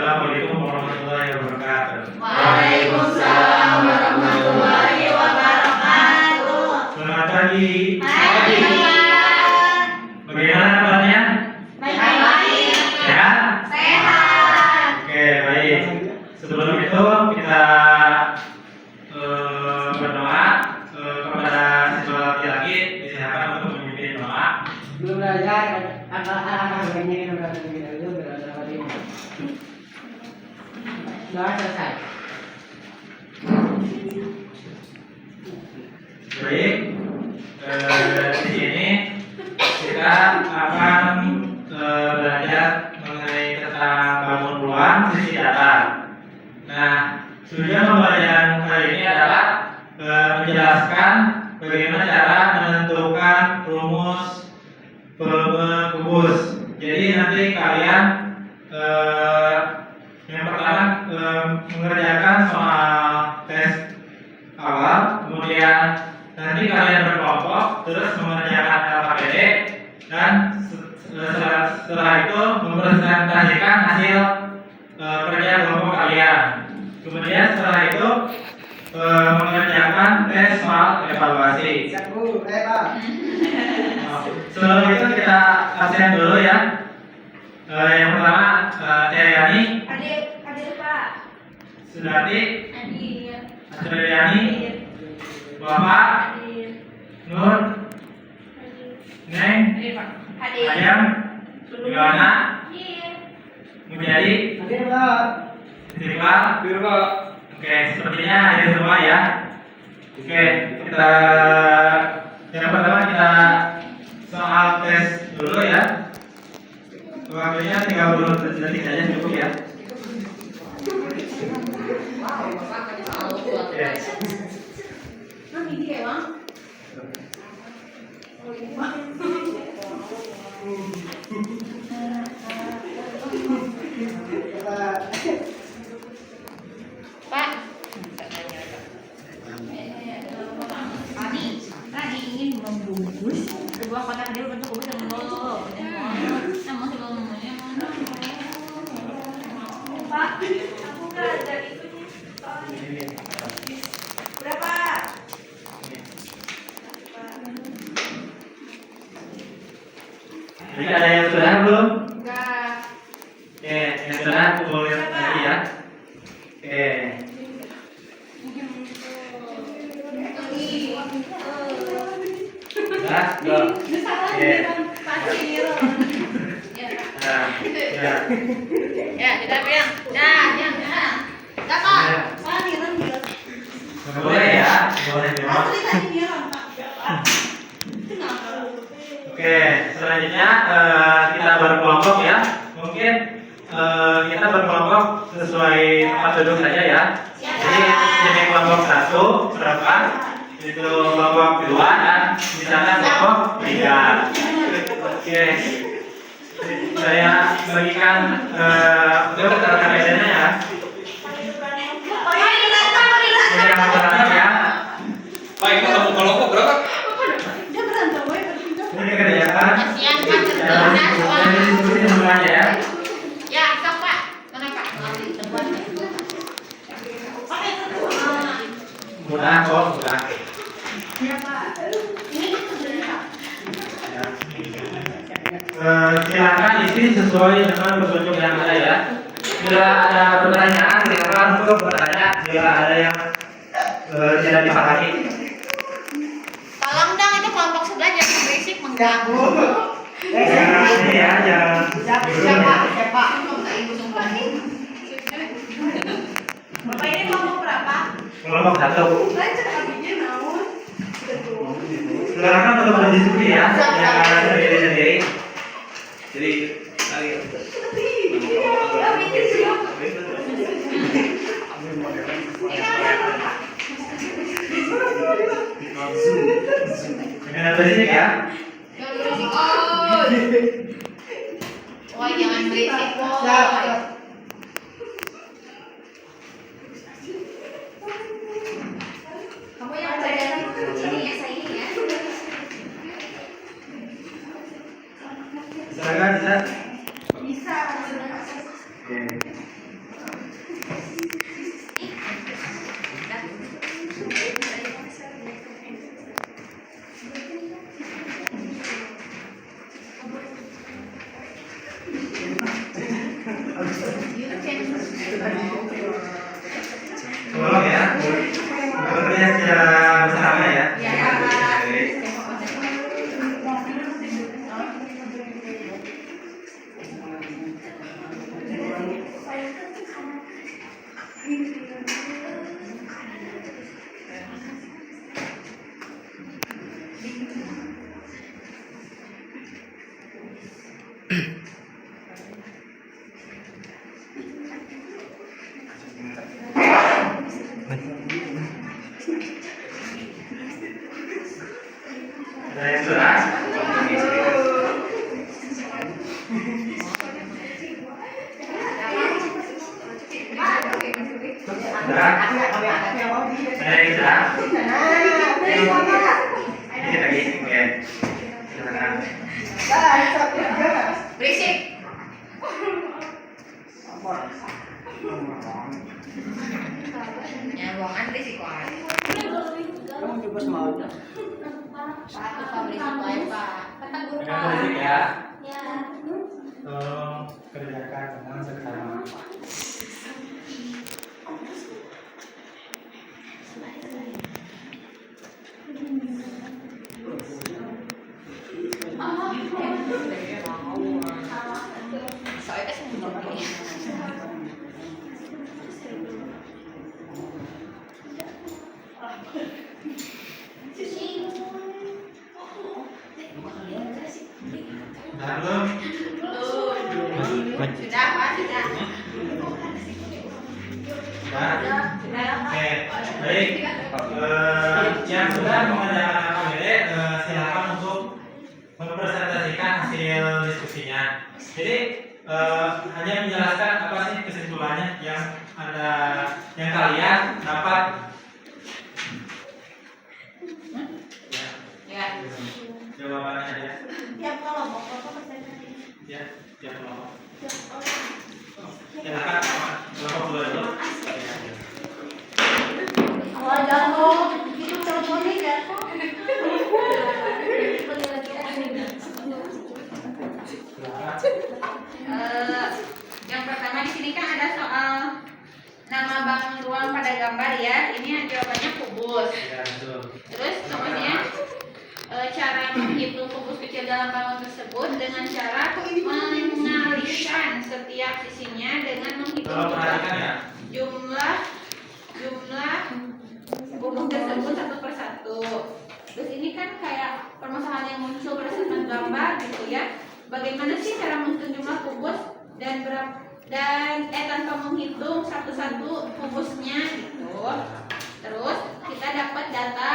Assalamualaikum warahmatullahi wabarakatuh. Waalaikumsalam warahmatullahi wabarakatuh. Selamat pagi. Pagi. Bagaimana kabarnya? Baik. Sehat? Sehat. Oke, baik. Sebelum itu kita berdoa kepada siswa laki-laki disiapkan untuk memimpin doa. Belum belajar, anak-anak banyak yang udah dulu belajar ini. Sudah selesai. Baik, di sini kita akan belajar mengenai tentang bangun ruang sisi data. Nah, tujuan pembelajaran kali ini adalah menjelaskan bagaimana cara menentukan rumus volume kubus. Jadi nanti kalian yang pertama mengerjakan soal tes awal, kemudian nanti kalian berkelompok terus mengerjakan LKPD dan setelah itu mempresentasikan hasil kerja kelompok kalian. Kemudian setelah itu mengerjakan tes soal evaluasi. Sebelum itu kita absen dulu ya. Yang pertama Ceyani, Hadir Pak. Sudarti, Hadir. Asriani, Bapak, Hadir. Nur, Neng, Hadir. Ayam, Yohana, Hadir. Mujadi, Hadir Pak. Istiqlal. Oke, sepertinya hadir semua ya. Oke, kita yang pertama kita soal tes dulu ya. Waktunya 30 detik saja cukup ya. Oke. Pak. Tadi ingin membungkus sebuah kotak kecil bentuk kubus dan membawa namun sebelumnya Pak, aku nggak ada itunya soalnya. Berapa? Jadi ada yang sudah belum? Enggak. Oke, yang sudah kumpul lagi ya. Oke. Sudah? Belum? Oke. Nah, ya. Ya, kita bilang. Ya. Dapat. Boleh ya, boleh memang. Oke, selanjutnya kita berkelompok ya. Mungkin kita berkelompok sesuai tempat duduk saja ya. Jadi ini kelompok 1 berapa? Itu kelompok 2 dan di sana kelompok 3. Oke, saya bagikan untuk LKPD-nya ya. Ini yang pertama ya. Pak, ini kamu kelompok berapa? Ini kerjakan. Kasihan Pak, Ini diskusi semuanya ya. Ya, sok Pak. Kenapa? Mudah kok, mudah. Silakan isi sesuai dengan petunjuk yang ada ya. Bila ada pertanyaan, silakan untuk bertanya. Bila ada yang tidak dipahami. Tolong dong itu kelompok sebelah jangan berisik mengganggu. Ini ya, jangan. Siapa? Bapak ini kelompok berapa? Kelompok 1. Belajar abinya naon? Silakan untuk berdiskusi ya, jangan sendiri-sendiri. Jadi, ayo. Dengan berisik ya. Wah, jangan berisik, boy. Kamu yang belajar ini ya, saya ini ya. Silakan bisa. Bisa. Oke. Tolong ya. Bekerja secara bersama ya. Oke. Ada yang sudah? Sudah? Ada yang sudah? Dikit lagi, oke. Silakan. Berisik. Ya, ruangan berisik kan. Kamu juga semangat. Pak berisik lain Pak. Kata guru Jangan Pak. berisik ya. Ya. Tolong kerjakan dengan seksama. Soalnya sembunyi. Nah, belum? Sudah Pak, sudah. Sudah? Sudah. Oke, baik. Yang sudah mengerjakan AKBD, silakan untuk mempresentasikan hasil diskusinya. Jadi hanya menjelaskan apa sih kesimpulannya yang kalian dapat. Ya. Jawabannya ada. Tiap kelompok presentasi. Ya, tiap kelompok. Silakan kelompok dulu. Kalau jatuh, itu teleponnya jatuh. Yang pertama di sini kan ada soal nama bank ruang pada gambar ya. Ini jawabannya kubus. Ya, betul. Terus kemudian cara menghitung kubus kecil dalam bangun tersebut dengan cara mengalihkan setiap sisinya dengan menghitung Tolong perhatikan ya. jumlah kubus tersebut satu persatu. Terus ini kan kayak permasalahan yang muncul pada saat gambar gitu ya. Bagaimana sih cara menghitung jumlah kubus dan tanpa menghitung satu-satu kubusnya gitu. Terus kita dapat data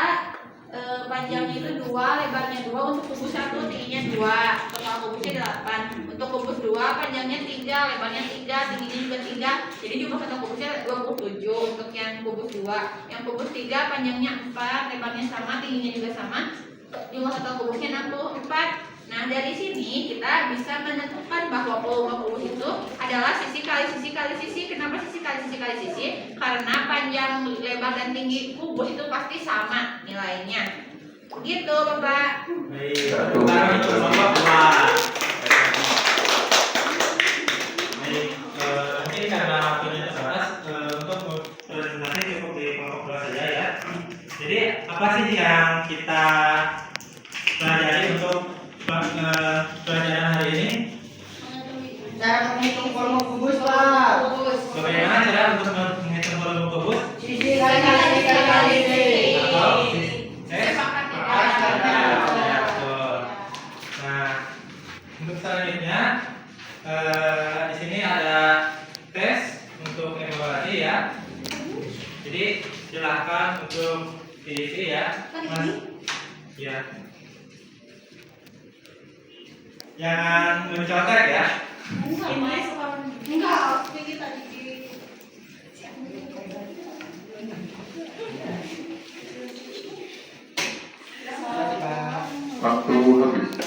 panjangnya itu 2, lebarnya 2 untuk kubus 1, tingginya 2, total kubusnya 8. Untuk kubus 2 panjangnya 3, lebarnya 3, tingginya juga 3. Jadi jumlah total kubusnya 27 untuk yang kubus 2. Yang kubus 3 panjangnya 4, lebarnya sama, tingginya juga sama. Jumlah total kubusnya 64. Nah, dari sini kita bisa menentukan bahwa volume kubus itu adalah sisi kali sisi kali sisi. Kenapa sisi kali sisi kali sisi? Karena panjang, lebar, dan tinggi kubus itu pasti sama nilainya. Gitu, Bapak. Baik, sekarang untuk kelompok 2. Baik, mungkin karena waktunya terbatas, untuk presentasi cukup di kelompok 2 saja ya. Jadi, apa sih yang kita pelajari untuk pelajaran hari ini? Cara menghitung volume kubus Pak. Bagaimana cara untuk menghitung volume kubus? Sisi kali kali kali sisi. Atau Sepakat ya. Ya, betul. Nah, untuk selanjutnya di sini ada tes untuk evaluasi ya. Jadi silakan untuk diisi ya, Mas. Ya. Jangan mencontek ya. Enggak, ini tadi di Waktu habis.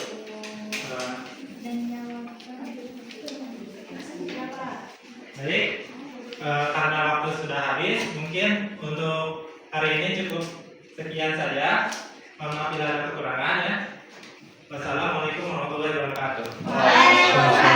Baik, karena waktu sudah habis, mungkin untuk hari ini cukup sekian saja. Mohon maaf bila ada kekurangan ya. Wassalamualaikum warahmatullahi wabarakatuh. Waalaikumsalam.